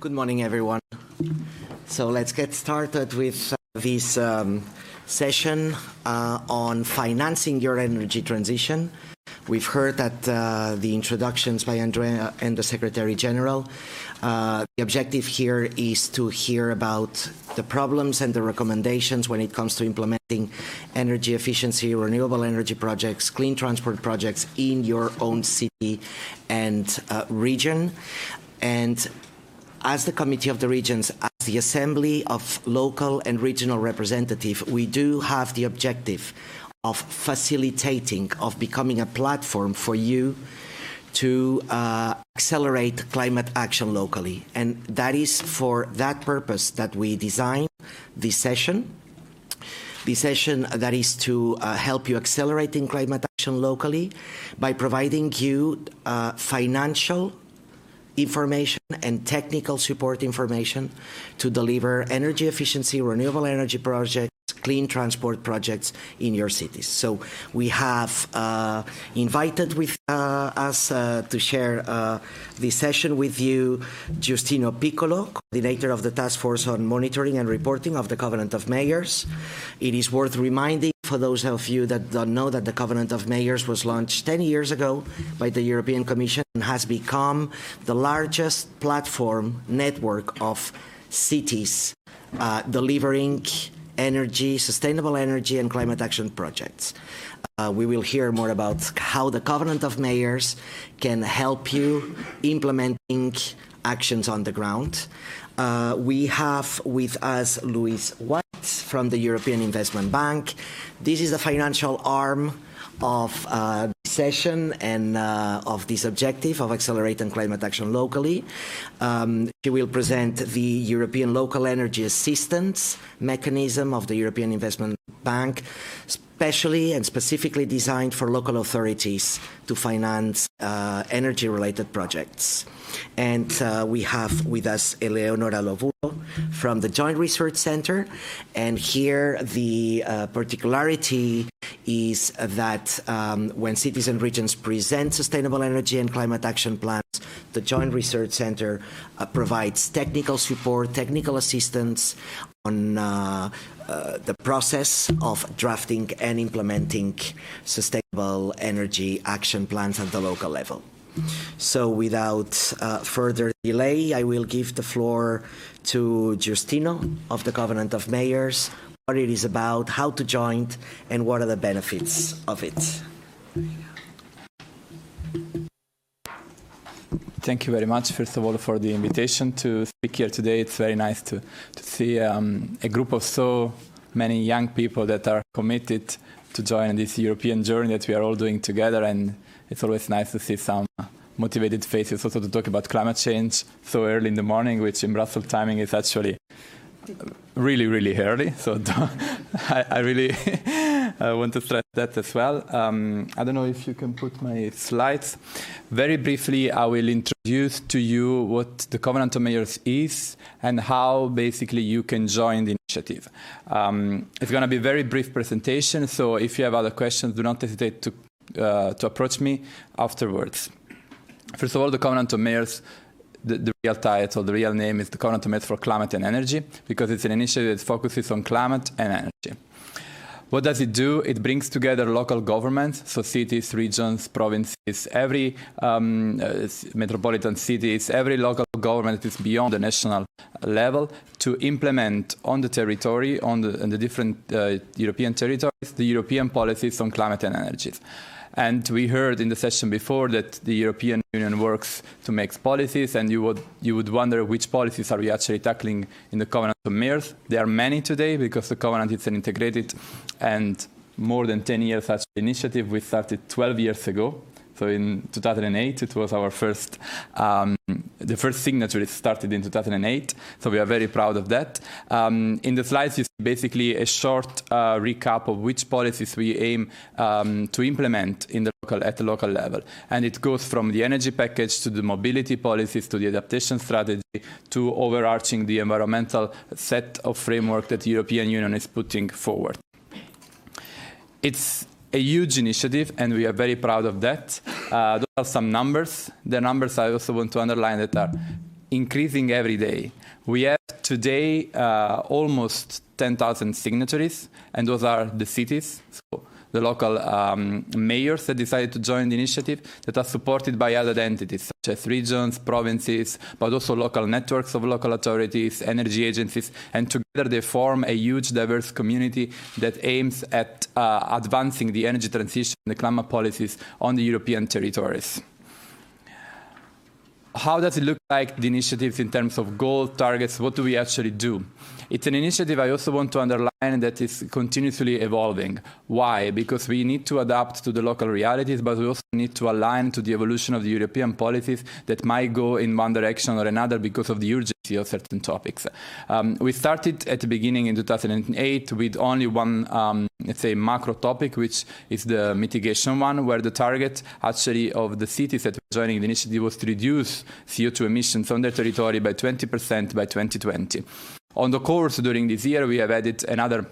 Good morning, everyone. So let's get started with this session on financing your energy transition. We've heard that the introductions by Andrea and the Secretary General. The objective here is to hear about the problems and the recommendations when it comes to implementing energy efficiency, renewable energy projects, clean transport projects in your own city and region. And as the Committee of the Regions, as the Assembly of Local and Regional Representatives, we do have the objective of facilitating, of becoming a platform for you to accelerate climate action locally. And that is for that purpose that we designed this session. The session that is to help you accelerating climate action locally by providing you financial information and technical support information to deliver energy efficiency, renewable energy projects, clean transport projects in your cities. So we have invited with us to share this session with you Giustino Piccolo, coordinator of the Task Force on Monitoring and Reporting of the Covenant of Mayors. It is worth reminding, for those of you that don't know, that the Covenant of Mayors was launched 10 years ago by the European Commission and has become the largest platform network of cities delivering energy, sustainable energy and climate action projects. We will hear more about how the Covenant of Mayors can help you implementing actions on the ground. We have with us Louise White from the European Investment Bank. This is the financial arm of the session and of this objective of accelerating climate action locally. She will present the European Local Energy Assistance Mechanism of the European Investment Bank, specially and specifically designed for local authorities to finance energy-related projects. And we have with us Eleonora Lovulo from the Joint Research Center. And here the particularity is that when cities and regions present sustainable energy and climate action plans, the Joint Research Center provides technical support, technical assistance on the process of drafting and implementing sustainable energy action plans at the local level. So without further delay, I will give the floor to Giustino of the Covenant of Mayors, what it is about, how to join, and what are the benefits of it. Thank you very much, first of all, for the invitation to speak here today. It's very nice to see a group of so many young people that are committed to join this European journey that we are all doing together, and it's always nice to see some motivated faces also to talk about climate change so early in the morning, which in Brussels timing is actually really, really early. So I really want to stress that as well. I don't know if you can put my slides. Very briefly, I will introduce to you what the Covenant of Mayors is and how basically you can join the initiative. It's going to be a very brief presentation, so if you have other questions, do not hesitate to approach me afterwards. First of all, the Covenant of Mayors, the real title, the real name is the Covenant of Mayors for Climate and Energy, because it's an initiative that focuses on climate and energy. What does it do? It brings together local governments, so cities, regions, provinces, every metropolitan cities, every local government that is beyond the national level to implement on the territory, on the different European territories, the European policies on climate and energy. And we heard in the session before that the European Union works to make policies, and you would wonder which policies are we actually tackling in the Covenant of Mayors. There are many today because the Covenant is an integrated and more than 10 years actually initiative. We started 12 years ago. So in 2008, it was our first, the first signature started in 2008. So we are very proud of that. In the slides, you see basically a short recap of which policies we aim to implement at the local level. And it goes from the energy package to the mobility policies, to the adaptation strategy, to overarching the environmental set of framework that the European Union is putting forward. It's a huge initiative, and we are very proud of that. Those are some numbers. The numbers I also want to underline that are increasing every day. We have today almost 10,000 signatories, and those are the cities, so the local mayors that decided to join the initiative, that are supported by other entities such as regions, provinces, but also local networks of local authorities, energy agencies, and together they form a huge diverse community that aims at advancing the energy transition and the climate policies on the European territories. How does it look like, the initiatives, in terms of goal, targets? What do we actually do? It's an initiative I also want to underline that is continuously evolving. Why? Because we need to adapt to the local realities, but we also need to align to the evolution of the European policies that might go in one direction or another because of the urgency of certain topics. We started at the beginning in 2008 with only one, let's say, macro topic, which is the mitigation one, where the target actually of the cities that were joining the initiative was to reduce CO2 emissions on their territory by 20% by 2020. On the course during this year, we have added another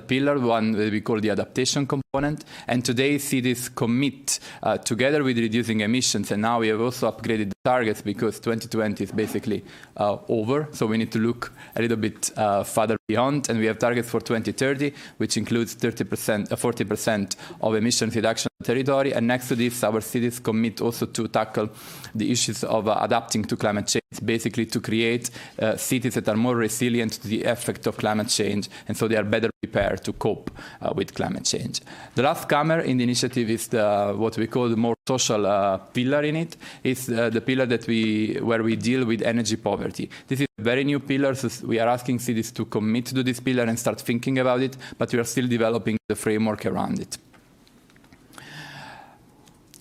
pillar, one that we call the adaptation component. And today, cities commit together with reducing emissions. And now we have also upgraded the targets because 2020 is basically over. So we need to look a little bit further beyond. And we have targets for 2030, which includes 40% of emissions reduction territory. And next to this, our cities commit also to tackle the issues of adapting to climate change, basically to create cities that are more resilient to the effect of climate change. And so they are better prepared to cope with climate change. The last comer in the initiative is what we call the more social pillar in it. It's the pillar where we deal with energy poverty. This is a very new pillar, so we are asking cities to commit to this pillar and start thinking about it, but we are still developing the framework around it.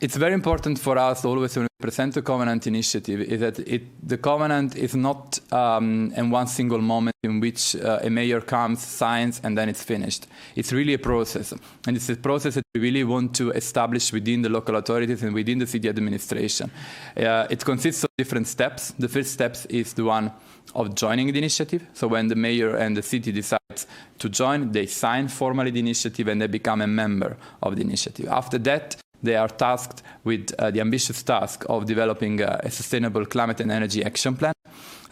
It's very important for us always when we present a covenant initiative is that the covenant is not in one single moment in which a mayor comes, signs, and then it's finished. It's really a process. And it's a process that we really want to establish within the local authorities and within the city administration. It consists of different steps. The first step is the one of joining the initiative. So when the mayor and the city decides to join, they sign formally the initiative and they become a member of the initiative. After that, they are tasked with the ambitious task of developing a sustainable climate and energy action plan.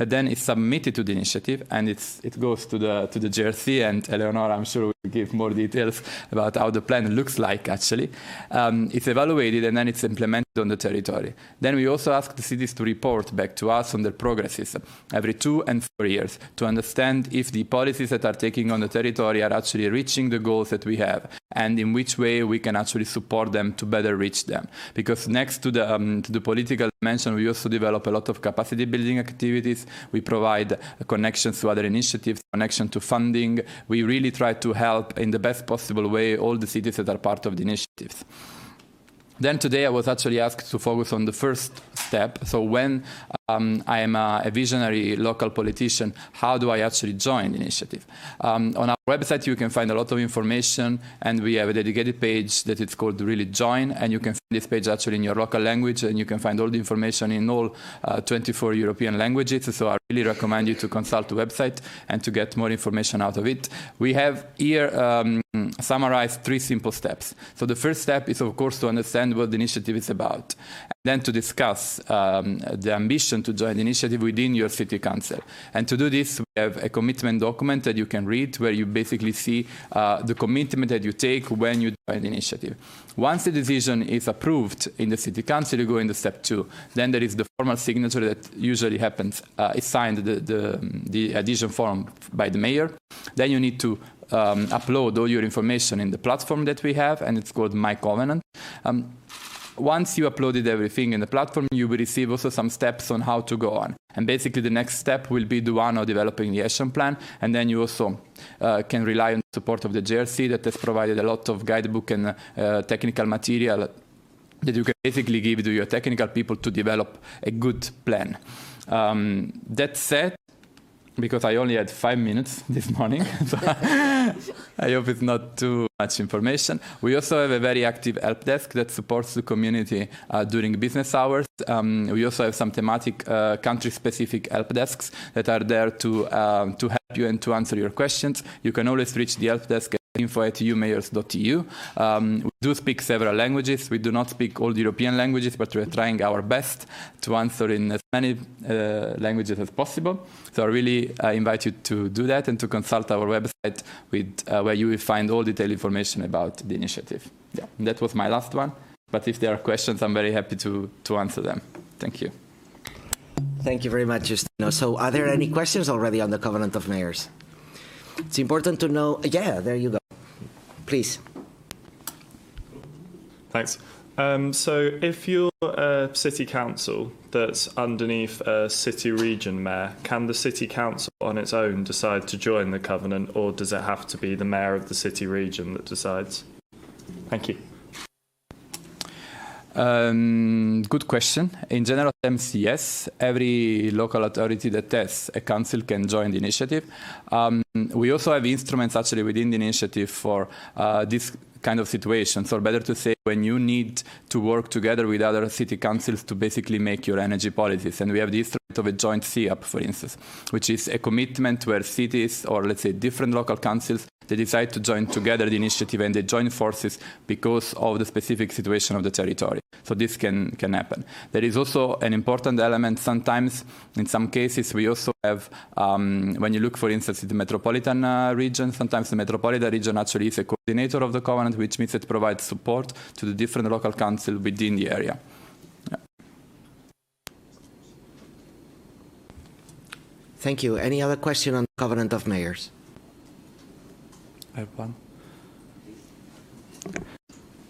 And then it's submitted to the initiative, and it goes to the JRC, and Eleonora, I'm sure, will give more details about how the plan looks like, actually. It's evaluated, and then it's implemented on the territory. Then we also ask the cities to report back to us on their progresses every 2 and 4 years to understand if the policies that are taking on the territory are actually reaching the goals that we have, and in which way we can actually support them to better reach them. Because next to the political dimension, we also develop a lot of capacity building activities. We provide connections to other initiatives, connection to funding. We really try to help in the best possible way all the cities that are part of the initiatives. Then today I was actually asked to focus on the first step. So when I am a visionary local politician, how do I actually join the initiative? On our website you can find a lot of information, and we have a dedicated page that is called Really Join, and you can find this page actually in your local language, and you can find all the information in all 24 European languages. So I really recommend you to consult the website and to get more information out of it. We have here summarized 3 simple steps. So the first step is, of course, to understand what the initiative is about, and then to discuss the ambition to join the initiative within your city council. And to do this, we have a commitment document that you can read, where you basically see the commitment that you take when you join the initiative. Once the decision is approved in the city council, you go into step 2. Then there is the formal signature that usually happens. It's signed the adhesion form by the mayor. Then you need to upload all your information in the platform that we have, and it's called My Covenant. Once you uploaded everything in the platform, you will receive also some steps on how to go on. And basically the next step will be the one of developing the action plan, and then you also can rely on the support of the JRC that has provided a lot of guidebook and technical material that you can basically give to your technical people to develop a good plan. That said, because I only had 5 minutes this morning, so I hope it's not too much information. We also have a very active help desk that supports the community during business hours. We also have some thematic country-specific help desks that are there to help you and to answer your questions. You can always reach the help desk at info@eumayors.eu. We do speak several languages. We do not speak all the European languages, but we're trying our best to answer in as many languages as possible. So I really invite you to do that and to consult our website where you will find all detailed information about the initiative. Yeah, that was my last one. But if there are questions, I'm very happy to answer them. Thank you. Thank you very much, Justino. So are there any questions already on the Covenant of Mayors? It's important to know. Yeah, there you go. Please. Thanks. So if you're a city council that's underneath a city region mayor, can the city council on its own decide to join the Covenant, or does it have to be the mayor of the city region that decides? Thank you. Good question. In general terms, yes. Every local authority that has a council can join the initiative. We also have instruments actually within the initiative for this kind of situation. So better to say when you need to work together with other city councils to basically make your energy policies. And we have the instrument of a joint CEAP, for instance, which is a commitment where cities or let's say different local councils, they decide to join together the initiative and they join forces because of the specific situation of the territory. So this can happen. There is also an important element. Sometimes, in some cases, we also have, when you look, for instance, at the metropolitan region, sometimes the metropolitan region actually is a coordinator of the Covenant, which means it provides support to the different local councils within the area. Yeah. Thank you. Any other question on the Covenant of Mayors? I have one.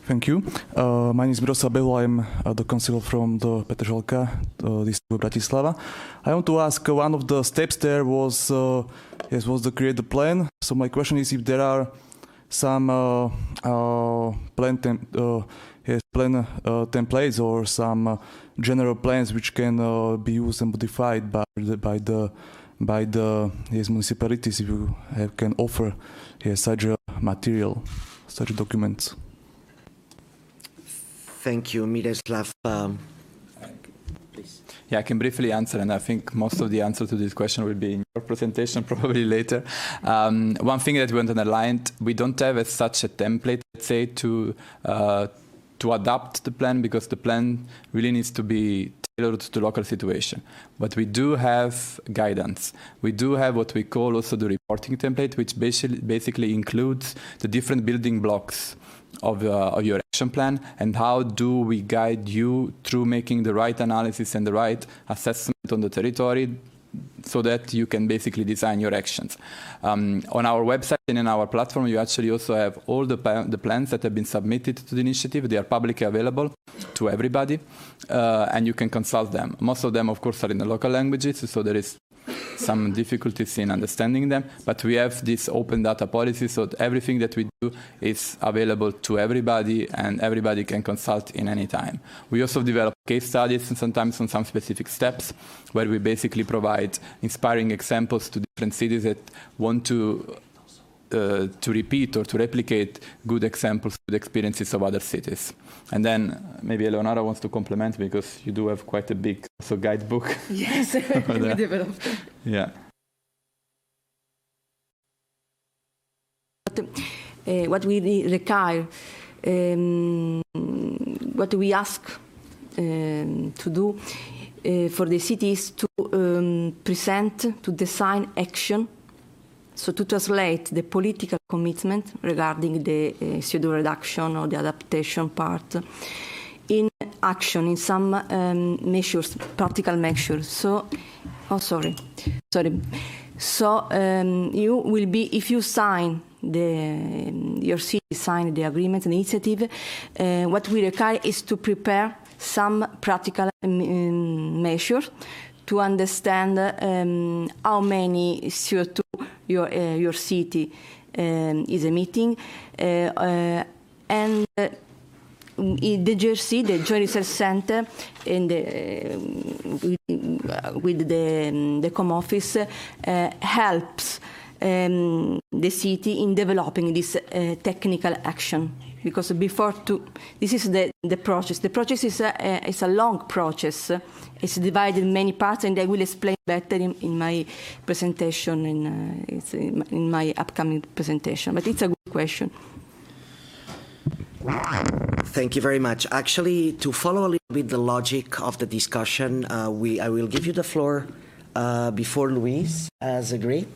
Thank you. My name is Miroslav Behul. I'm the councillor from the Petržalka, district of Bratislava. I want to ask, one of the steps there was to create the plan. So my question is if there are some plan templates or some general plans which can be used and modified by the municipalities, if you can offer such a material, such documents. Thank you, Miroslav. Please. Yeah, I can briefly answer, and I think most of the answer to this question will be in your presentation, probably later. One thing that we want to underline, we don't have as such a template, let's say, to adapt the plan, because the plan really needs to be tailored to the local situation. But we do have guidance. We do have what we call also the reporting template, which basically includes the different building blocks of your action plan, and how do we guide you through making the right analysis and the right assessment on the territory so that you can basically design your actions. On our website and in our platform, you actually also have all the plans that have been submitted to the initiative. They are publicly available to everybody, and you can consult them. Most of them, of course, are in the local languages, so there is some difficulties in understanding them, but we have this open data policy, so that everything that we do is available to everybody, and everybody can consult in any time. We also develop case studies, and sometimes on some specific steps, where we basically provide inspiring examples to different cities that want to repeat or to replicate good examples, good experiences of other cities. And then maybe Eleonora wants to complement, because you do have quite a big guidebook. Yes, we developed. Yeah. What we require, what we ask to do for the cities to present, to design action. So to translate the political commitment regarding the CO2 reduction or the adaptation part in action, in some measures, practical measures. So, So you will be, if you sign your city sign the agreement, the initiative, what we require is to prepare some practical measures to understand how many CO2 your city is emitting, and the JRC, the Joint Research Center, and with the Com Office helps the city in developing this technical action. Because this is the process. The process is a long process. It's divided in many parts, and I will explain better in my presentation, in my upcoming presentation. But it's a good question. Thank you very much. Actually, to follow a little bit the logic of the discussion, I will give you the floor before Luis has agreed.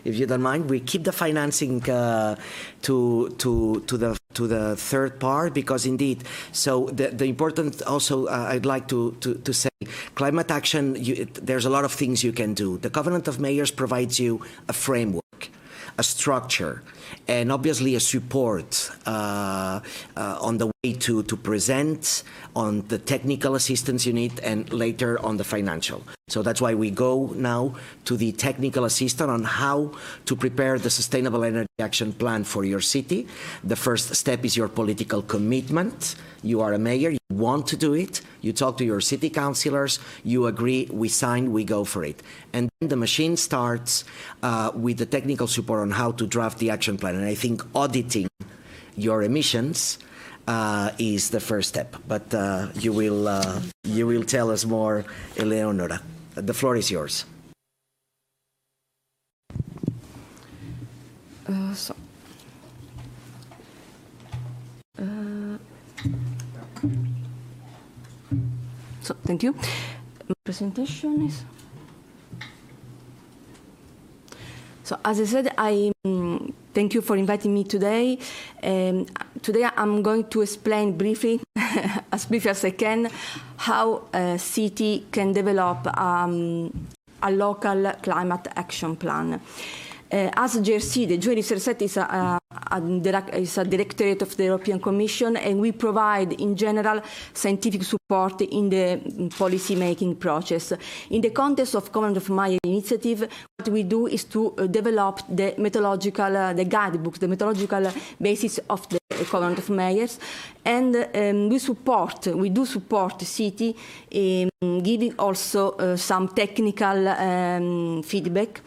If you don't mind, we keep the financing to the third part, because indeed, so the important also I'd like to say, climate action. There's a lot of things you can do. The Covenant of Mayors provides you a framework, a structure, and obviously a support on the way to present, on the technical assistance you need, and later on the financial. So that's why we go now to the technical assistance on how to prepare the Sustainable Energy Action Plan for your city. The first step is your political commitment. You are a mayor, you want to do it, you talk to your city councillors, you agree, we sign, we go for it. And then the machine starts with the technical support on how to draft the action plan. And I think auditing your emissions is the first step. But you will tell us more, Eleonora. The floor is yours. So thank you. My presentation is. So as I said, I thank you for inviting me today. Today I'm going to explain briefly, as briefly as I can, how a city can develop a local climate action plan. As JRC, the Joint Research Set is a directorate of the European Commission, and we provide, in general, scientific support in the policy-making process. In the context of Covenant of Mayors initiative, what we do is to develop the methodological, the guidebooks, the methodological basis of the Covenant of Mayors, and we do support the city, giving also some technical feedback.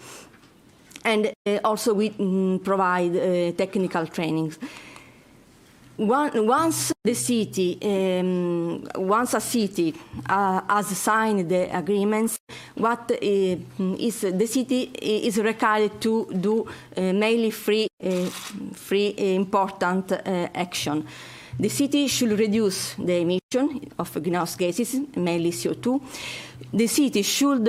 And also we provide technical trainings. Once a city has signed the agreements, the city is required to do mainly three important action. The city should reduce the emission of greenhouse gases, mainly CO2. The city should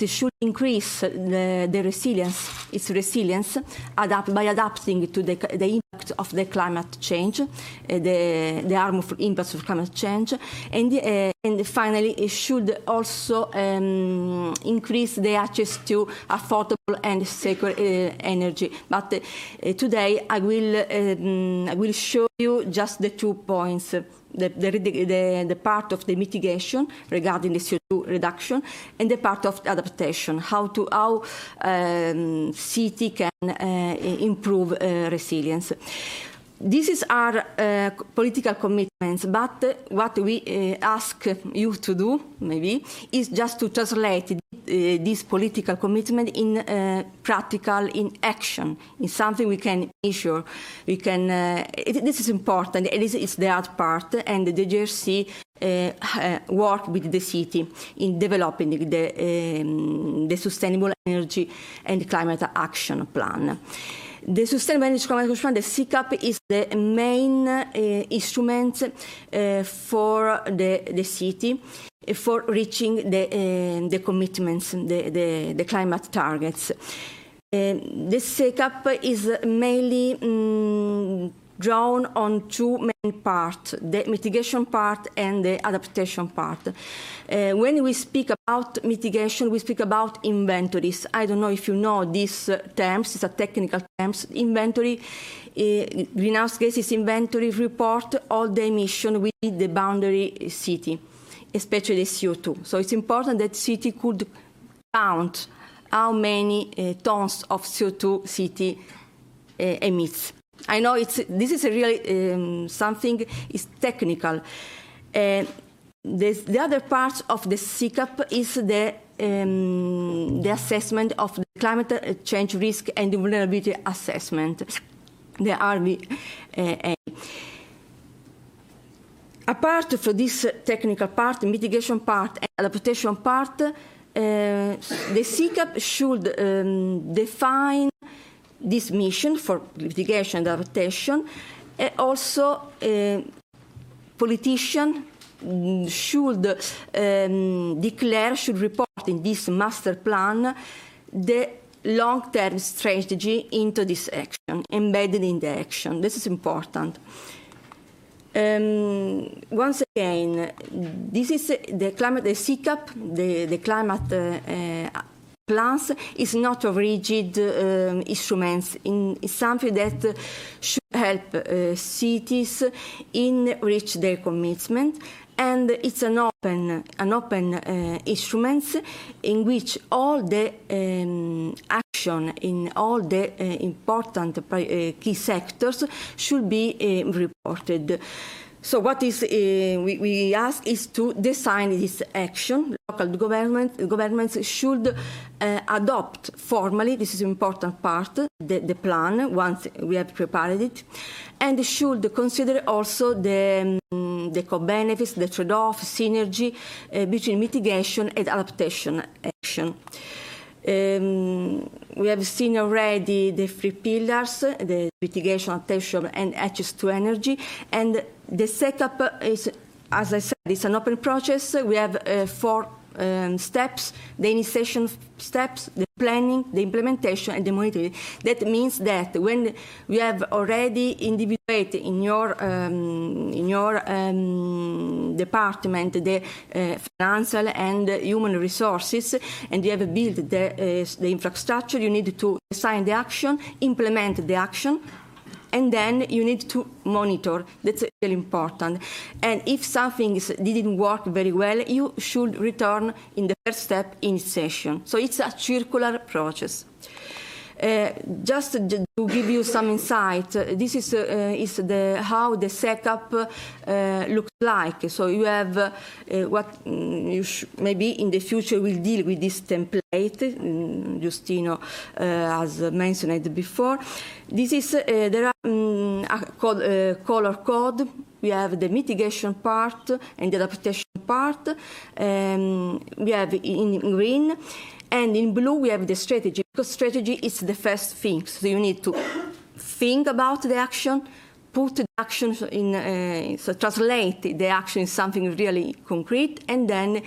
should increase the resilience, its resilience, by adapting to the impact of the climate change, the harmful impacts of climate change, and finally, it should also increase the access to affordable and secure energy. But today, I will show you just the 2 points. The part of the mitigation regarding the CO2 reduction, and the part of adaptation, how city can improve resilience. This is our political commitments, but what we ask you to do, maybe, is just to translate this political commitment in practical, in action, in something we can measure. This is important. It's the hard part, and the JRC work with the city in developing the Sustainable Energy and Climate Action Plan. The Sustainable Energy Climate Action Plan, the SICAP, is the main instrument for the city for reaching the commitments, the climate targets. The SICAP is mainly drawn on two main parts, the mitigation part and the adaptation part. When we speak about mitigation, we speak about inventories. I don't know if you know these terms, it's a technical terms. Inventory, greenhouse gases inventory report all the emission within the boundary city, especially the CO2. So it's important that city could count how many tons of CO2 city emits. I know this is really something is technical. The other part of the SICAP is the assessment of the climate change risk and the vulnerability assessment, the RVA. Apart from this technical part, the mitigation part and adaptation part, the SICAP should define this mission for litigation and adaptation. Also, politicians should declare, should report in this master plan the long-term strategy into this action, embedded in the action. This is important. Once again, this is the climate, the CCAP, the climate plans is not a rigid instruments. It's something that should help cities in reach their commitment. And it's an open instrument in which all the action in all the important key sectors should be reported. So what is we ask is to design this action. Local governments should adopt formally, this is an important part, the plan once we have prepared it, and should consider also the co-benefits, the trade-off, synergy between mitigation and adaptation action. We have seen already the 3 pillars, the mitigation, adaptation, and access to energy. And the CCAP is, as I said, it's an open process. We have 4 steps: the initiation steps, the planning, the implementation, and the monitoring. That means that when we have already individuated in your department the financial and human resources, and you have built the infrastructure, you need to design the action, implement the action, and then you need to monitor. That's really important. And if something didn't work very well, you should return in the first step initiation. So it's a circular process. Just to give you some insight, this is how the CCAP looks like. So you have what you maybe in the future will deal with this template. Giustino has mentioned before. This is there are a color code. We have the mitigation part and the adaptation part. We have in green. And in blue, we have the strategy, because strategy is the first thing. So you need to think about the action, put the action in, so translate the action in something really concrete, and then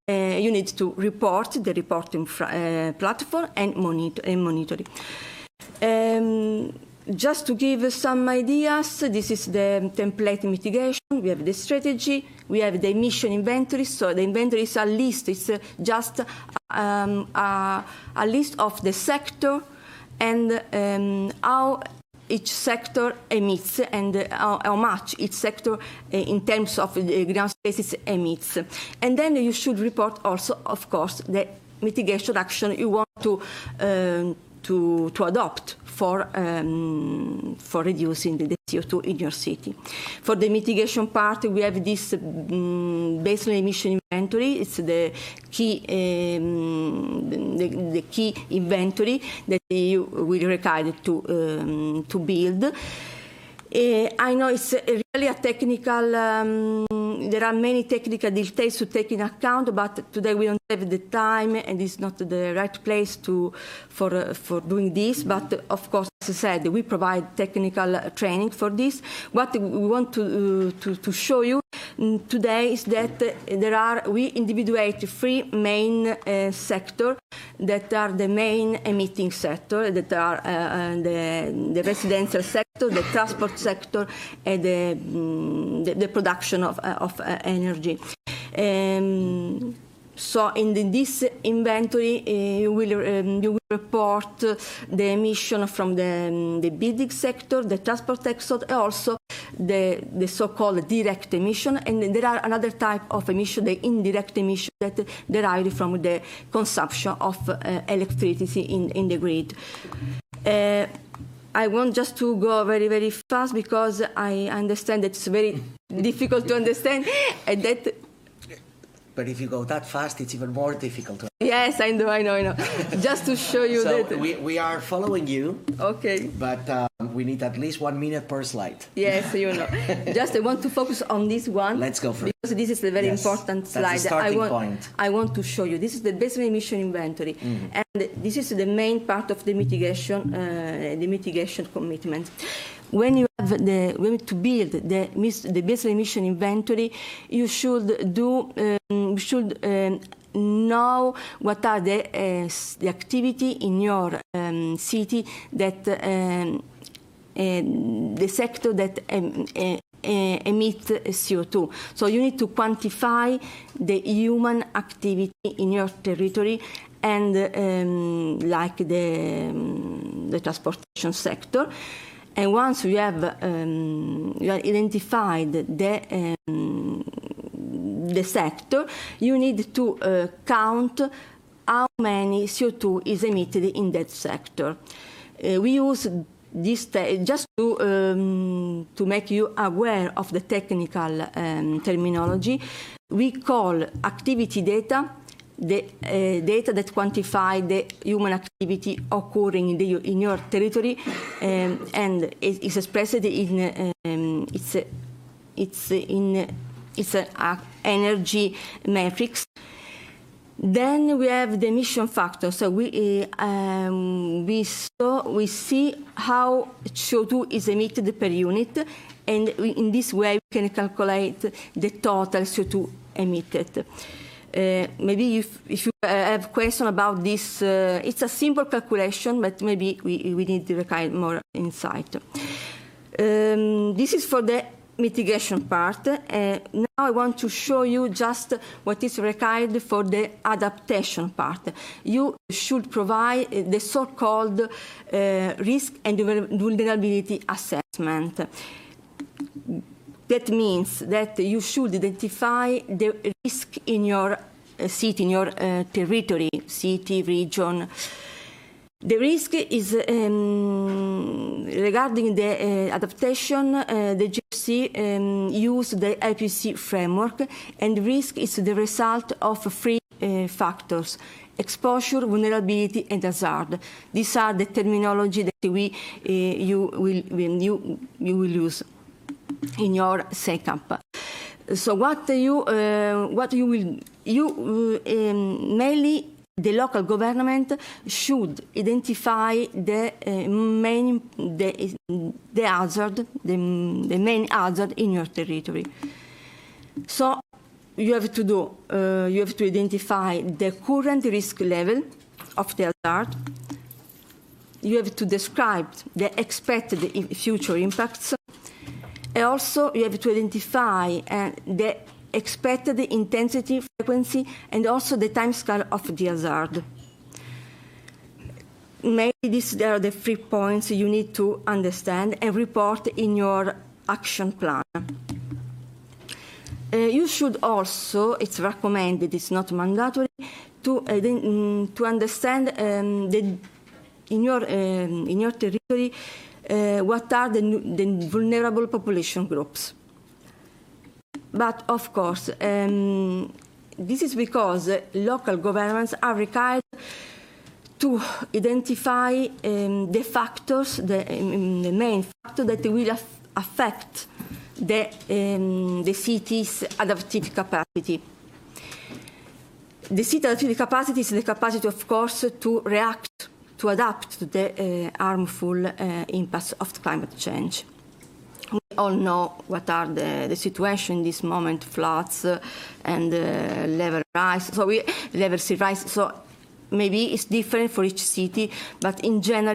you need to report the reporting platform and monitor it. Just to give some ideas, this is the template mitigation. We have the strategy, we have the emission inventory. So the inventory is a list, it's just a list of the sector and how each sector emits and how much each sector in terms of greenhouse gases emits. And then you should report also, of course, the mitigation action you want to adopt for reducing the CO2 in your city. For the mitigation part, we have this baseline emission inventory. It's the key the key inventory that you will require to build. I know it's really a technical, there are many technical details to take in account, but today we don't have the time and it's not the right place for doing this. But of course, as I said, we provide technical training for this. What we want to show you today is that we individuate 3 main sectors that are the main emitting sector, that are the residential sector, the transport sector, and the production of energy. So in this inventory, you will report the emission from the building sector, the transport sector, and also the so-called direct emission. And there are another type of emission, the indirect emission, that derive from the consumption of electricity in the grid. I want just to go very, very fast because I understand that it's very difficult to understand and that but if you go that fast, it's even more difficult. Yes, I know. Just to show you So that. we are following you, Okay. but we need at least 1 minute per slide. Yes, Just I want to focus on this one. Let's go for it. Because this is a very Yes, important that's the slide. starting point. I want to show you. This is the baseline emission inventory, and this is the main part of the mitigation commitment. When you have to build the baseline emission inventory, you should know what are the activity in your city that the sector that emit CO2. So you need to quantify the human activity in your territory and like the transportation sector. And once you have identified the sector, you need to count how many CO2 is emitted in that sector. We use this just to make you aware of the technical terminology. We call activity data the data that quantify the human activity occurring in your territory, and it is expressed in its energy matrix. Then we have the emission factor. So we see how CO2 is emitted per unit, and in this way we can calculate the total CO2 emitted. Maybe if you have question about this, it's a simple calculation, but maybe we need to require more insight. This is for the mitigation part. Now I want to show you just what is required for the adaptation part. You should provide the so-called risk and vulnerability assessment. That means that you should identify the risk in your city, in your territory, city, region. The risk is regarding the adaptation. The GRC use the IPCC framework, and risk is the result of three factors: exposure, vulnerability, and hazard. These are the terminology that you will use in your SECAP. So mainly the local government should identify the main hazard in your territory. So you have to identify the current risk level of the hazard. You have to describe the expected future impacts. And also, you have to identify the expected intensity, frequency, and also the timescale of the hazard. Maybe these are the 3 points you need to understand and report in your action plan. You should also, it's recommended, it's not mandatory, to understand in your territory what are the vulnerable population groups. But of course, this is because local governments are required to identify the factors, the main factor that will affect the city's adaptive capacity. The city adaptive capacity is the capacity, of course, to react, to adapt to the harmful impacts of climate change. We all know what are the situation in this moment: floods and level rise. So level sea rise. So maybe it's different for each city, but in general,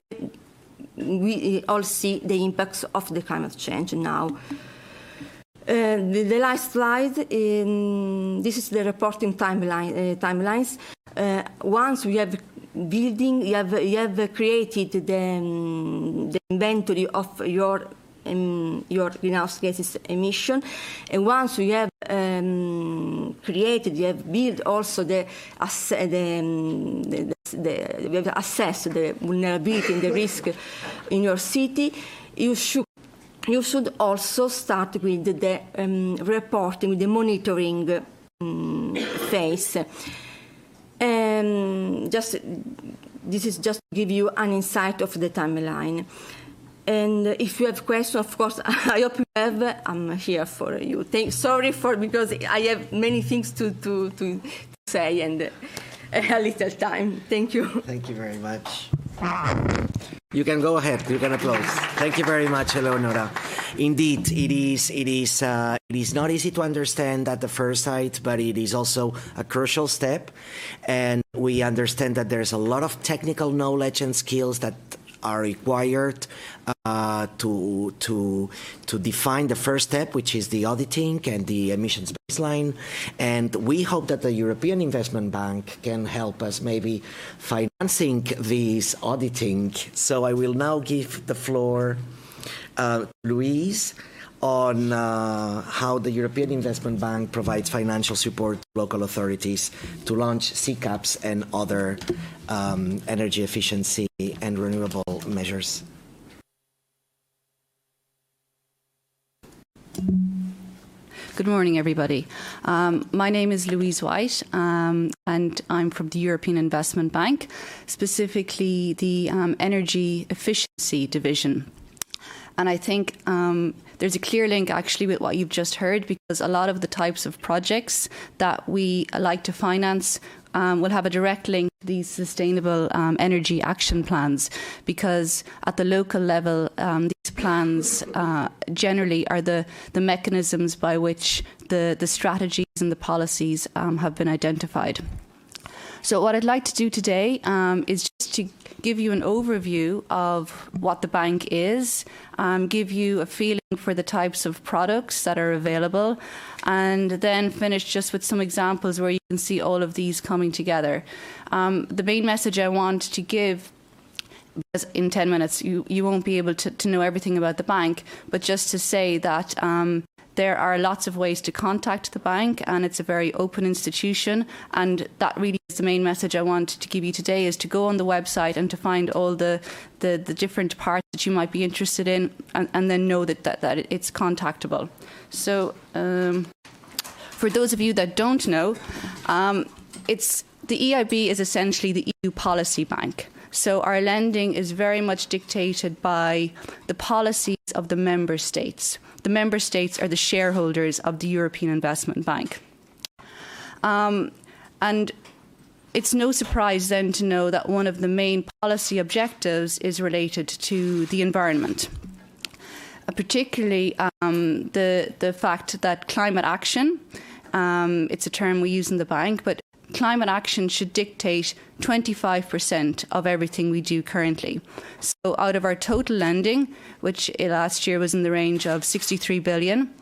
we all see the impacts of the climate change now. The last slide. This is the reporting timelines. Once we have you have created the inventory of your greenhouse gases emission, and once you have created, you have built also we have assessed the vulnerability and the risk in your city. You should also start with the reporting, with the monitoring phase. This is just to give you an insight of the timeline. And if you have questions, of course, I hope you have. I'm here for you. Sorry because I have many things to say and a little time. Thank you. Thank you very much. You can go ahead. You can applaud. Thank you very much, Eleonora. Indeed, it is not easy to understand at the first sight, but it is also a crucial step. And we understand that there's a lot of technical knowledge and skills that are required to define the first step, which is the auditing and the emissions baseline. And we hope that the European Investment Bank can help us maybe financing this auditing. So I will now give the floor to Louise on how the European Investment Bank provides financial support to local authorities to launch CCAPs and other energy efficiency and renewable measures. Good morning, everybody. My name is Louise White, and I'm from the European Investment Bank, specifically the Energy Efficiency Division. And I think there's a clear link actually with what you've just heard, because a lot of the types of projects that we like to finance will have a direct link to these sustainable energy action plans, because at the local level, these plans generally are the mechanisms by which the strategies and the policies have been identified. So what I'd like to do today is just to give you an overview of what the bank is, give you a feeling for the types of products that are available, and then finish just with some examples where you can see all of these coming together. The main message I want to give, because in 10 minutes you won't be able to know everything about the bank, but just to say that there are lots of ways to contact the bank, and it's a very open institution, and that really is the main message I want to give you today, is to go on the website and to find all the different parts that you might be interested in, and then know that it's contactable. So for those of you that don't know, the EIB is essentially the EU policy bank. So our lending is very much dictated by the policies of the member states. The member states are the shareholders of the European Investment Bank. And it's no surprise then to know that one of the main policy objectives is related to the environment. Particularly the fact that climate action, it's a term we use in the bank, but climate action should dictate 25% of everything we do currently. So out of our total lending, which last year was in the range of 63 billion,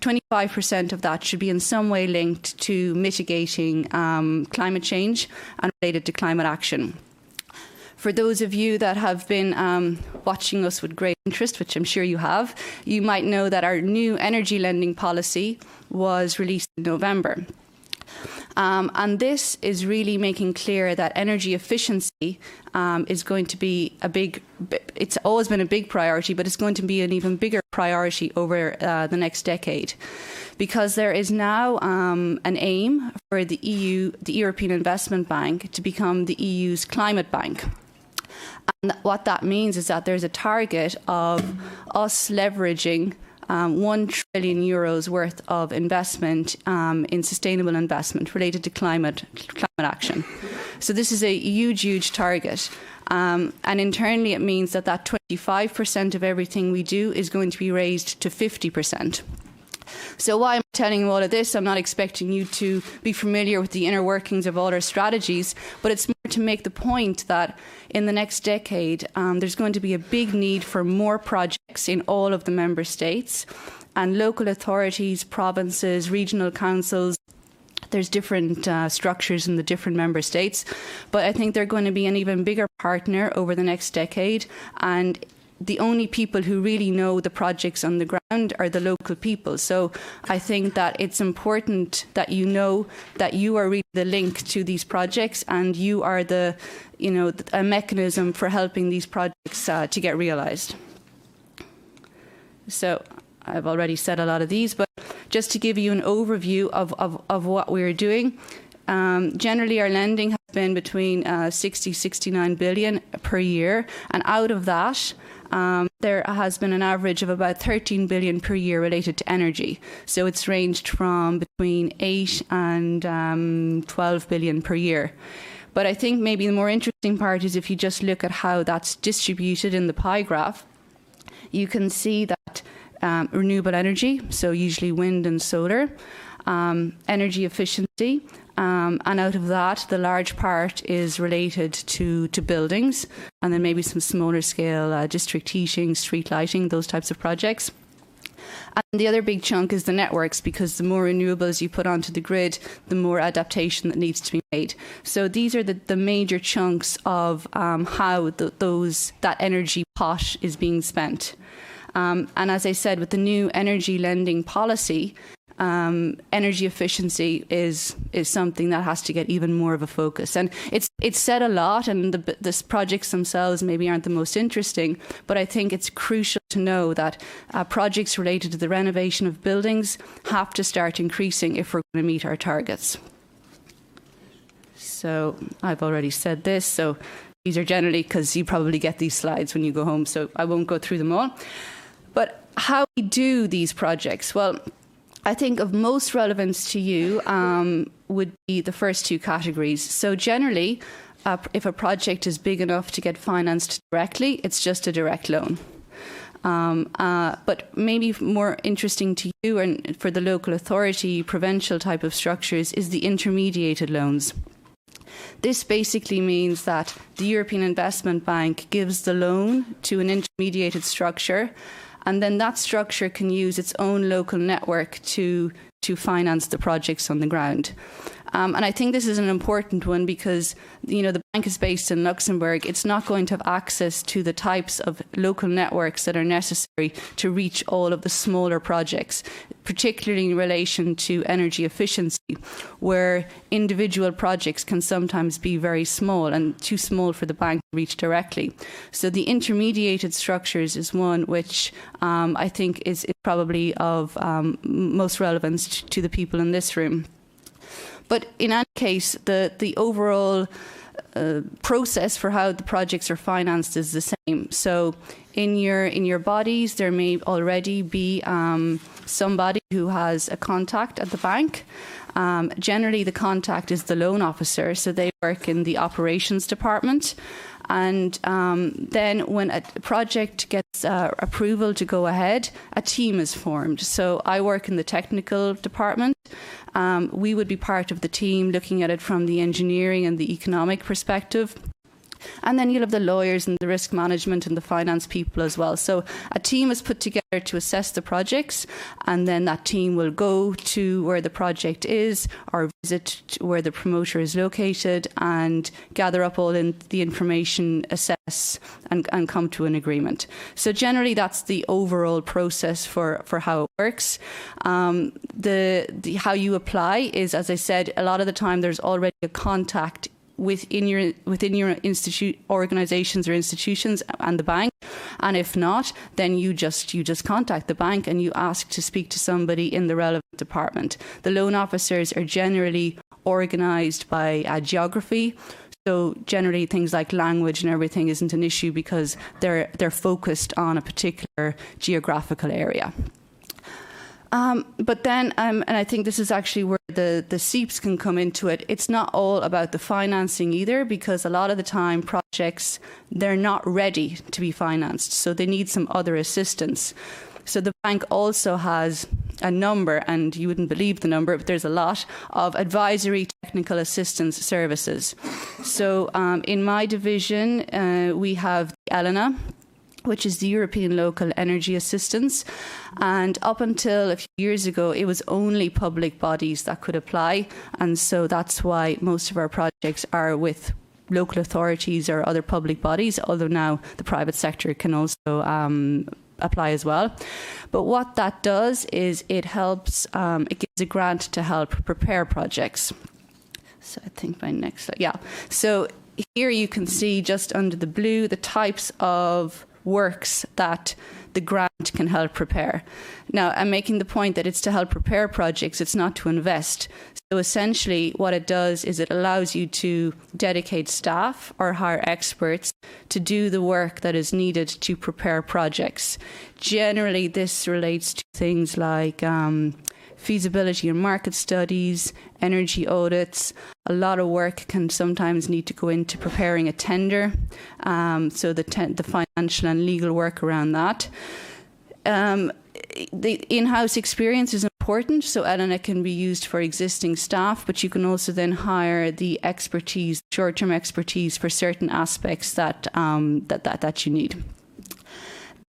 25% of that should be in some way linked to mitigating climate change and related to climate action. For those of you that have been watching us with great interest, which I'm sure you have, you might know that our new energy lending policy was released in November. And this is really making clear that energy efficiency is going to be it's always been a big priority, but it's going to be an even bigger priority over the next decade. Because there is now an aim for the European Investment Bank, to become the EU's climate bank. And what that means is that there's a target of us leveraging €1 trillion worth of investment in sustainable investment related to climate action. So this is a huge, huge target. And internally it means that 25% of everything we do is going to be raised to 50%. So why I'm telling you all of this, I'm not expecting you to be familiar with the inner workings of all our strategies, but it's more to make the point that in the next decade, there's going to be a big need for more projects in all of the member states, and local authorities, provinces, regional councils. There's different structures in the different member states, but I think they're going to be an even bigger partner over the next decade, and the only people who really know the projects on the ground are the local people. So I think that it's important that you know that you are really the link to these projects, and you are a mechanism for helping these projects to get realised. So I've already said a lot of these, but just to give you an overview of what we're doing. Generally, our lending has been between 69 billion per year, and out of that, there has been an average of about 13 billion per year related to energy. So it's ranged from between 8 and 12 billion per year. But I think maybe the more interesting part is if you just look at how that's distributed in the pie graph, you can see that renewable energy, so usually wind and solar, energy efficiency, and out of that, the large part is related to buildings, and then maybe some smaller scale district heating, street lighting, those types of projects. And the other big chunk is the networks, because the more renewables you put onto the grid, the more adaptation that needs to be made. So these are the major chunks of how that energy pot is being spent. And as I said, with the new energy lending policy, energy efficiency is something that has to get even more of a focus. And it's said a lot, and the projects themselves maybe aren't the most interesting, but I think it's crucial to know that projects related to the renovation of buildings have to start increasing if we're going to meet our targets. So I've already said this, so these are generally, because you probably get these slides when you go home, so I won't go through them all. But how we do these projects? Well, I think of most relevance to you would be the first two categories. So generally, if a project is big enough to get financed directly, it's just a direct loan. But maybe more interesting to you and for the local authority, provincial type of structures, is the intermediated loans. This basically means that the European Investment Bank gives the loan to an intermediated structure, and then that structure can use its own local network to finance the projects on the ground. And I think this is an important one because, you know, the bank is based in Luxembourg. It's not going to have access to the types of local networks that are necessary to reach all of the smaller projects, particularly in relation to energy efficiency, where individual projects can sometimes be very small and too small for the bank to reach directly. So the intermediated structures is one which I think is probably of most relevance to the people in this room. But in any case, the overall process for how the projects are financed is the same. So in your bodies, there may already be somebody who has a contact at the bank. Generally, the contact is the loan officer, so they work in the operations department. And then when a project gets approval to go ahead, a team is formed. So I work in the technical department. We would be part of the team looking at it from the engineering and the economic perspective. And then you'll have the lawyers and the risk management and the finance people as well. So a team is put together to assess the projects, and then that team will go to where the project is or visit where the promoter is located and gather up all the information, assess and come to an agreement. So generally that's the overall process for how it works. The how you apply is, as I said, a lot of the time there's already a contact within your organizations or institutions and the bank, and if not, then you just contact the bank and you ask to speak to somebody in the relevant department. The loan officers are generally organized by geography, so generally things like language and everything isn't an issue because they're focused on a particular geographical area. But then, and I think this is actually where the SEEPs can come into it, it's not all about the financing either, because a lot of the time projects, they're not ready to be financed, so they need some other assistance. So the bank also has a number, and you wouldn't believe the number, but there's a lot of advisory technical assistance services. So in my division, we have ELENA, which is the European Local Energy Assistance. And up until a few years ago, it was only public bodies that could apply. And so that's why most of our projects are with local authorities or other public bodies, although now the private sector can also apply as well. But what that does is it helps, it gives a grant to help prepare projects. So I think my next slide, yeah. So here you can see just under the blue the types of works that the grant can help prepare. Now, I'm making the point that it's to help prepare projects, it's not to invest. So essentially what it does is it allows you to dedicate staff or hire experts to do the work that is needed to prepare projects. Generally, this relates to things like feasibility and market studies, energy audits. A lot of work can sometimes need to go into preparing a tender, so the financial and legal work around that. The in-house experience is important, so ELENA can be used for existing staff, but you can also then hire the expertise, short-term expertise for certain aspects that you need.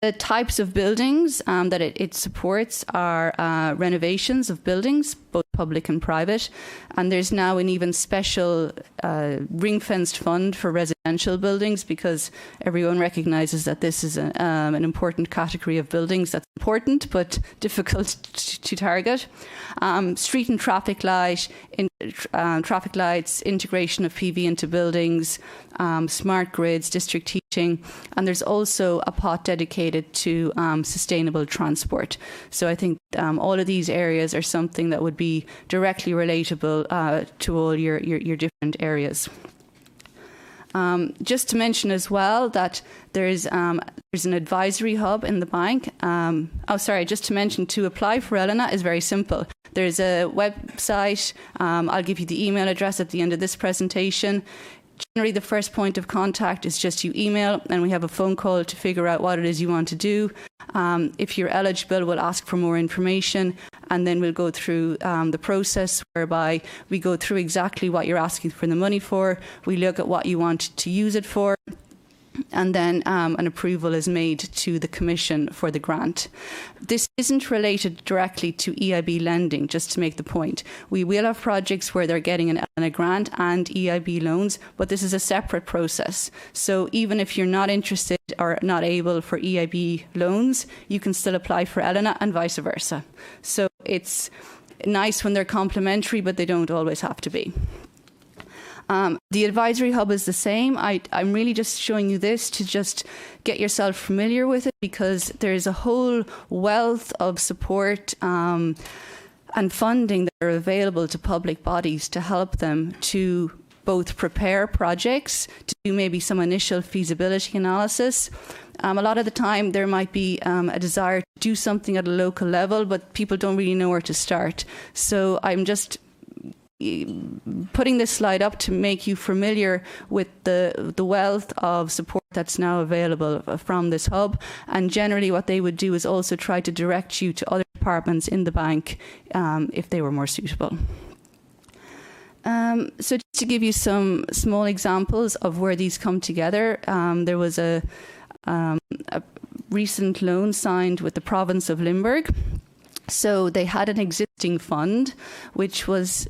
The types of buildings that it supports are renovations of buildings, both public and private. And there's now an even special ring-fenced fund for residential buildings, because everyone recognises that this is an important category of buildings that's important but difficult to target. Street and traffic lights, integration of PV into buildings, smart grids, district heating, and there's also a pot dedicated to sustainable transport. So I think all of these areas are something that would be directly relatable to all your different areas. Just to mention as well that there's an advisory hub in the bank. Just to mention, to apply for ELENA is very simple. There's a website. I'll give you the email address at the end of this presentation. Generally, the first point of contact is just you email, and we have a phone call to figure out what it is you want to do. If you're eligible, we'll ask for more information, and then we'll go through the process whereby we go through exactly what you're asking for the money for. We look at what you want to use it for, and then an approval is made to the Commission for the grant. This isn't related directly to EIB lending, just to make the point. We will have projects where they're getting an ELENA grant and EIB loans, but this is a separate process. So even if you're not interested or not able for EIB loans, you can still apply for ELENA and vice versa. So it's nice when they're complementary, but they don't always have to be. The advisory hub is the same. I'm really just showing you this to just get yourself familiar with it, because there's a whole wealth of support and funding that are available to public bodies to help them to both prepare projects, to do maybe some initial feasibility analysis. A lot of the time there might be a desire to do something at a local level, but people don't really know where to start. So I'm just putting this slide up to make you familiar with the wealth of support that's now available from this hub. And generally what they would do is also try to direct you to other departments in the bank if they were more suitable. So just to give you some small examples of where these come together, there was a recent loan signed with the province of Limburg. So they had an existing fund which was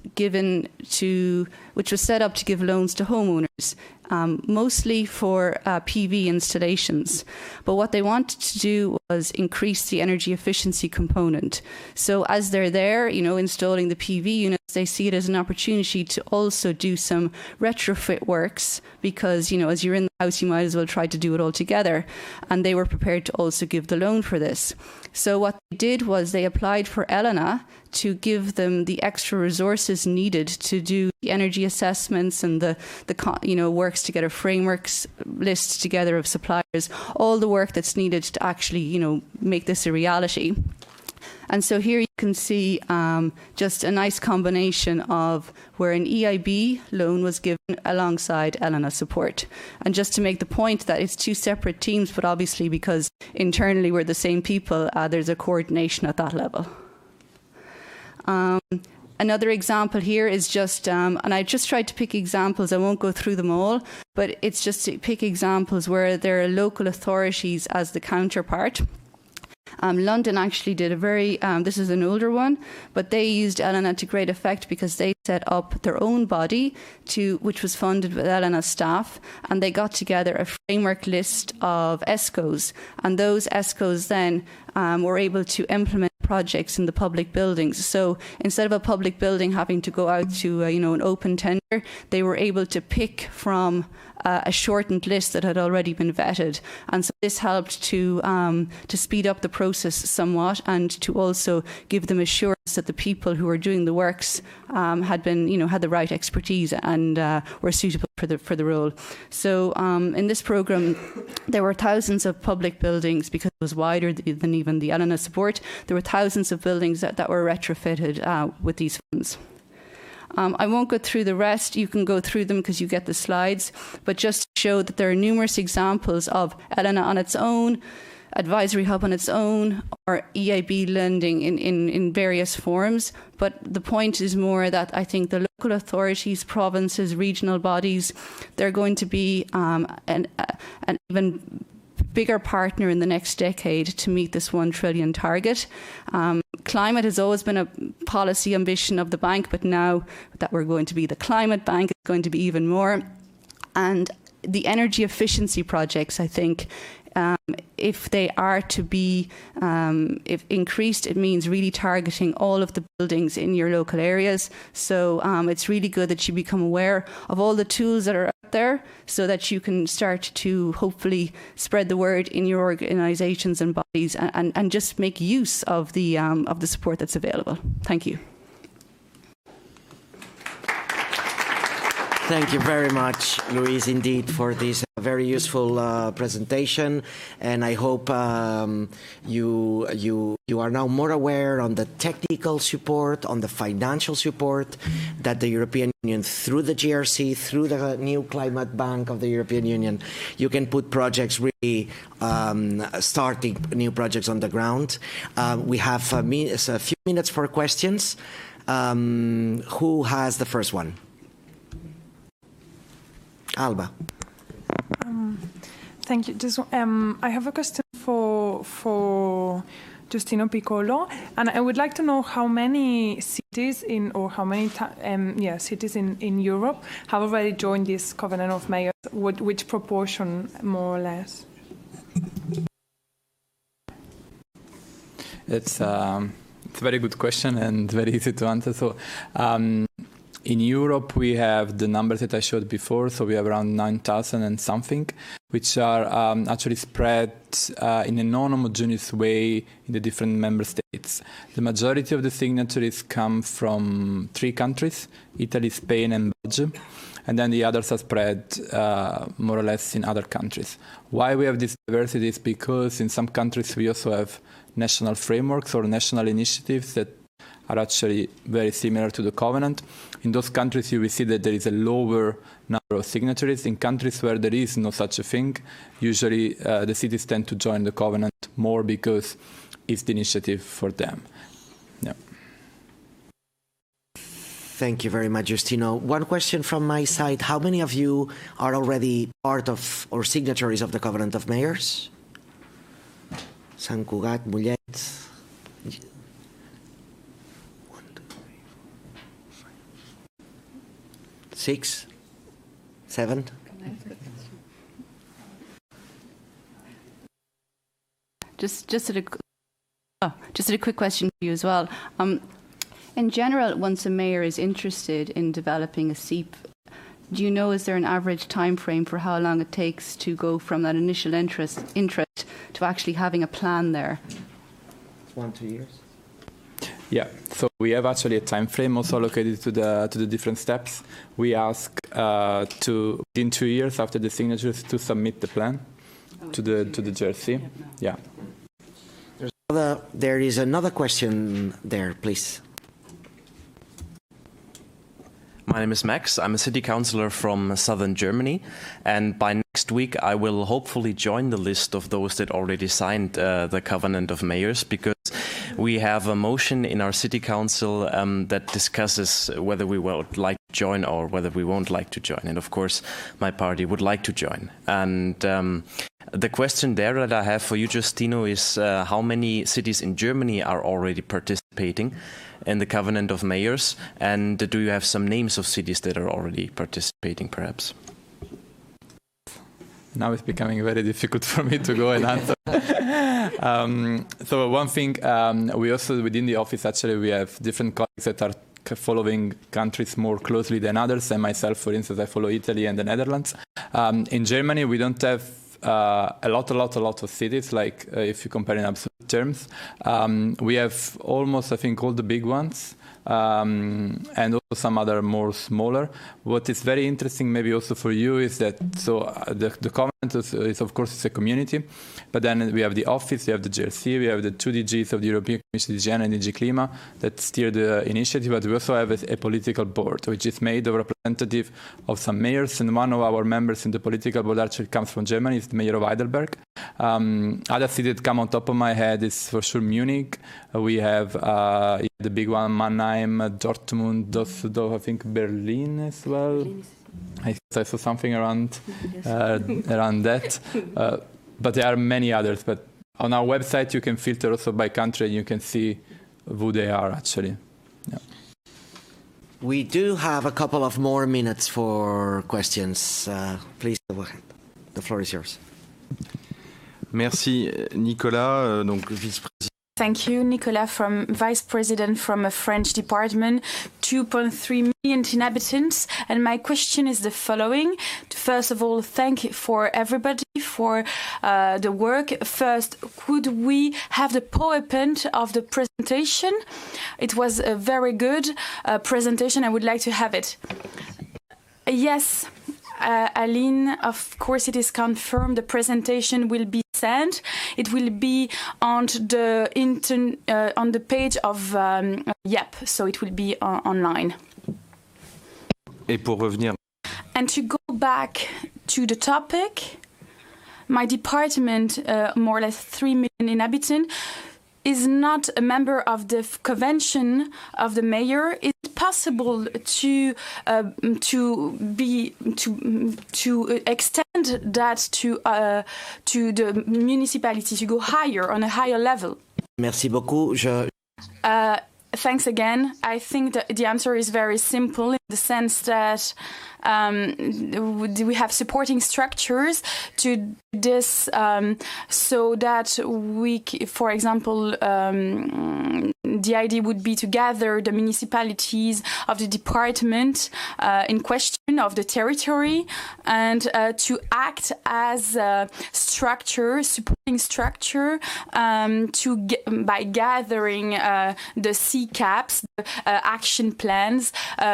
set up to give loans to homeowners, mostly for PV installations. But what they wanted to do was increase the energy efficiency component. So as they're there, installing the PV units, they see it as an opportunity to also do some retrofit works, because, as you're in the house, you might as well try to do it all together. And they were prepared to also give the loan for this. So what they did was they applied for ELENA to give them the extra resources needed to do the energy assessments and the works to get a frameworks list together of suppliers, all the work that's needed to actually, make this a reality. And so here you can see just a nice combination of where an EIB loan was given alongside ELENA support. And just to make the point that it's two separate teams, but obviously because internally we're the same people, there's a coordination at that level. Another example here is just, and I just tried to pick examples, I won't go through them all, but it's just to pick examples where there are local authorities as the counterpart. London actually did a very, this is an older one, but they used ELENA to great effect because they set up their own body which was funded with ELENA staff, and they got together a framework list of ESCOs, and those ESCOs then were able to implement projects in the public buildings. So instead of a public building having to go out to an open tender, they were able to pick from a shortened list that had already been vetted, and so this helped to speed up the process somewhat, and to also give them assurance that the people who were doing the works had the right expertise and were suitable for the role. So in this programme, there were thousands of public buildings, because it was wider than even the ELENA support. There were thousands of buildings that were retrofitted with these funds. I won't go through the rest. You can go through them because you get the slides. But just to show that there are numerous examples of ELENA on its own, Advisory Hub on its own, or EIB lending in various forms. But the point is more that I think the local authorities, provinces, regional bodies, they're going to be an even bigger partner in the next decade to meet this 1 trillion target. Climate has always been a policy ambition of the bank, but now that we're going to be the climate bank, it's going to be even more. And the energy efficiency projects, I think, if they are to be if increased, it means really targeting all of the buildings in your local areas. So it's really good that you become aware of all the tools that are out there, so that you can start to hopefully spread the word in your organisations and bodies, and just make use of the support that's available. Thank you. Thank you very much, Louise, indeed, for this very useful presentation. And I hope you are now more aware on the technical support, on the financial support that the European Union, through the GRC, through the new Climate Bank of the European Union, you can put projects really starting new projects on the ground. We have a few minutes for questions. Who has the first one? Alba. Thank you. I have a question for Giustino Piccolo, and I would like to know how many cities cities in Europe have already joined this Covenant of Mayors. Which proportion, more or less? It's a very good question and very easy to answer. So. In Europe, we have the numbers that I showed before, so we have around 9,000 and something, which are actually spread in a non-homogeneous way in the different member states. The majority of the signatories come from 3 countries, Italy, Spain, and Belgium, and then the others are spread more or less in other countries. Why we have this diversity is because in some countries we also have national frameworks or national initiatives that are actually very similar to the Covenant. In those countries, you will see that there is a lower number of signatories. In countries where there is no such a thing, usually the cities tend to join the Covenant more because it's the initiative for them. Yeah. Thank you very much, Giustino. One question from my side. How many of you are already part of or signatories of the Covenant of Mayors? Sant Cugat, Mollet. 6, 7. Just a quick question for you as well. In general, once a mayor is interested in developing a SEEP, do you know, is there an average time frame for how long it takes to go from that initial interest to actually having a plan there? 1-2 years. Yeah, so we have actually a time frame also allocated to the different steps. We ask to within 2 years after the signatures to submit the plan to the GRC. Yeah. There is another question there, please. My name is Max. I'm a city councillor from southern Germany, and by next week I will hopefully join the list of those that already signed the Covenant of Mayors, because we have a motion in our city council that discusses whether we would like to join or whether we won't like to join. And of course, my party would like to join. And the question there that I have for you, Giustino, is how many cities in Germany are already participating in the Covenant of Mayors, and do you have some names of cities that are already participating, perhaps? Now it's becoming very difficult for me to go and answer. So one thing, we also, within the office, actually, we have different colleagues that are following countries more closely than others. And myself, for instance, I follow Italy and the Netherlands. In Germany, we don't have a lot of cities, like if you compare in absolute terms. We have almost, I think, all the big ones. And also some other more smaller. What is very interesting maybe also for you is that the Covenant is of course it's a community, but then we have the office, we have the GRC, we have the 2 DGs of the European Commission, DG and DG Klima, that steer the initiative, but we also have a political board which is made of representative of some mayors, and one of our members in the political board actually comes from Germany, is the mayor of Heidelberg. Other cities that come on top of my head is for sure Munich. We have the big one, Mannheim, Dortmund, Düsseldorf, I think Berlin as well. I saw something around around that. But there are many others. But on our website, you can filter also by country, and you can see who they are actually. Yeah. We do have a couple of more minutes for questions. Please go ahead. The floor is yours. Merci, Nicolas, donc vice-président. Thank you, Nicolas, from Vice President from a French department, 2.3 million inhabitants. And my question is the following. First of all, thank you for everybody for the work. First, could we have the PowerPoint of the presentation? It was a very good presentation. I would like to have it. Yes. Aline, of course, it is confirmed. The presentation will be sent. It will be on the page of YEP, so it will be online. Et pour revenir. And to go back to the topic, my department, more or less 3 million inhabitants, is not a member of the convention of the mayor. Is it possible to extend that to the municipality, to go higher, on a higher level? Merci beaucoup. Thanks again. I think that the answer is very simple in the sense that we have supporting structures to this, so that we, for example, the idea would be to gather the municipalities of the department in question of the territory, and to act as a structure, supporting structure, by gathering the CCAPs, the action plans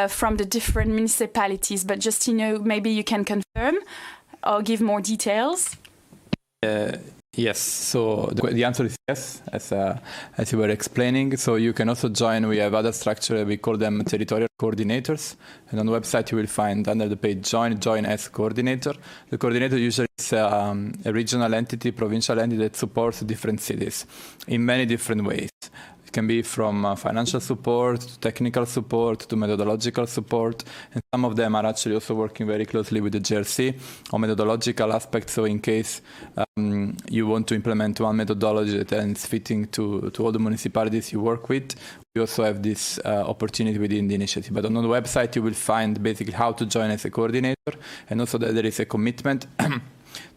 from the different municipalities. But Justino, maybe you can confirm or give more details. Yes, so the answer is yes, as you were explaining. So you can also join. We have other structure. We call them territorial coordinators. And on the website, you will find under the page join as coordinator. The coordinator usually is a regional entity, provincial entity that supports different cities in many different ways. It can be from financial support, to technical support, to methodological support. And some of them are actually also working very closely with the GRC on methodological aspects. So in case you want to implement one methodology that is fitting to all the municipalities you work with, we also have this opportunity within the initiative. But on the website, you will find basically how to join as a coordinator, and also that there is a commitment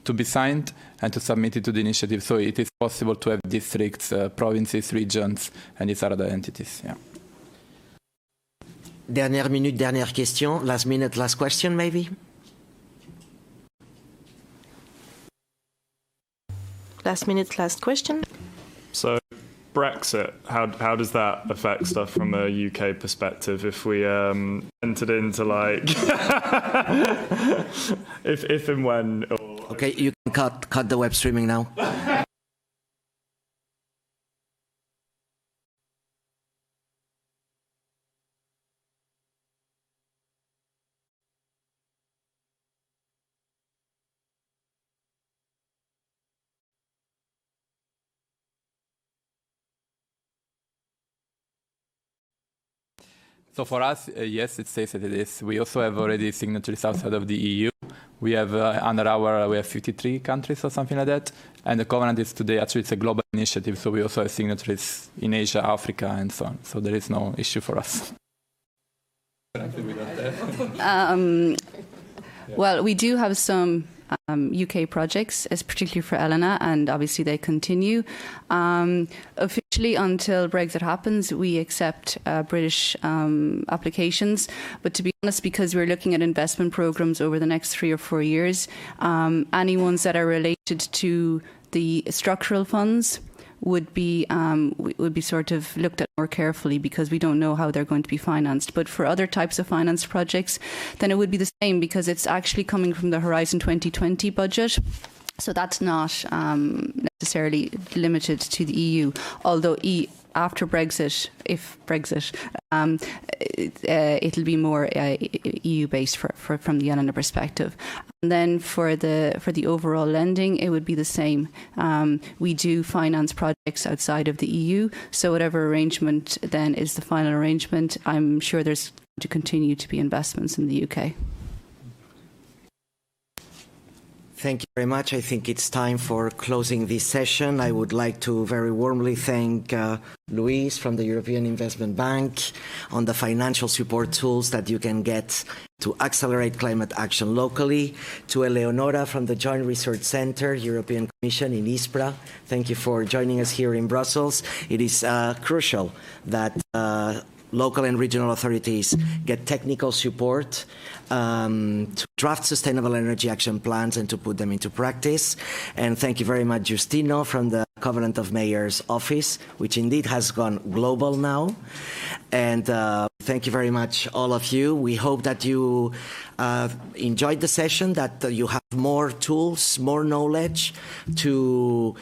to be signed and to submit it to the initiative. So it is possible to have districts, provinces, regions, and these other entities. Yeah. Dernière minute, dernière question. Last minute, last question, maybe? Last minute, last question. So Brexit, how does that affect stuff from a UK perspective? If we entered into like, if and when. Okay, you can cut the web streaming now. So for us, yes, it says that it is. We also have already signatories outside of the EU. We have we have 53 countries or something like that. And the Covenant is today, actually it's a global initiative. So we also have signatories in Asia, Africa, and so on. So there is no issue for us. Well, we do have some UK projects, as particularly for Elena, and obviously they continue. Officially, until Brexit happens, we accept British applications. But to be honest, because we're looking at investment programmes over the next 3 or 4 years, any ones that are related to the structural funds would be sort of looked at more carefully, because we don't know how they're going to be financed. But for other types of finance projects, then it would be the same, because it's actually coming from the Horizon 2020 budget. So that's not necessarily limited to the EU, although after Brexit, if Brexit, it'll be more EU-based from the Elena perspective. And then for the overall lending, it would be the same. We do finance projects outside of the EU, so whatever arrangement then is the final arrangement, I'm sure there's going to continue to be investments in the UK. Thank you very much. I think it's time for closing this session. I would like to very warmly thank Luis from the European Investment Bank on the financial support tools that you can get to accelerate climate action locally, to Eleonora from the Joint Research Center, European Commission in ISPRA. Thank you for joining us here in Brussels. It is crucial that local and regional authorities get technical support to draft sustainable energy action plans and to put them into practice. And thank you very much, Justino, from the Covenant of Mayors office, which indeed has gone global now. And thank you very much, all of you. We hope that you enjoyed the session, that you have more tools, more knowledge to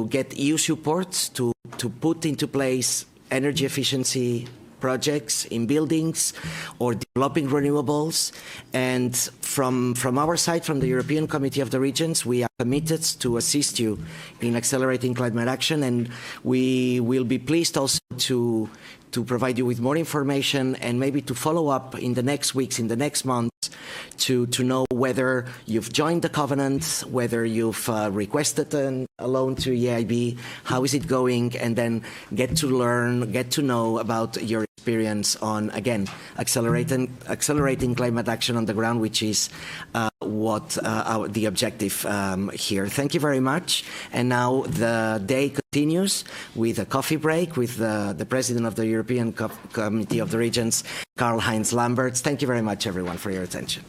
get EU support, to put into place energy efficiency projects in buildings or developing renewables. And from our side, from the European Committee of the Regions, we are committed to assist you in accelerating climate action, and we will be pleased also to provide you with more information and maybe to follow up in the next weeks, in the next months, to know whether you've joined the covenant, whether you've requested a loan to EIB, how is it going, and then get to learn, get to know about your experience on, again, accelerating climate action on the ground, which is the objective here. Thank you very much. And now the day continues with a coffee break with the President of the European Committee of the Regions, Karl-Heinz Lamberts. Thank you very much, everyone, for your attention.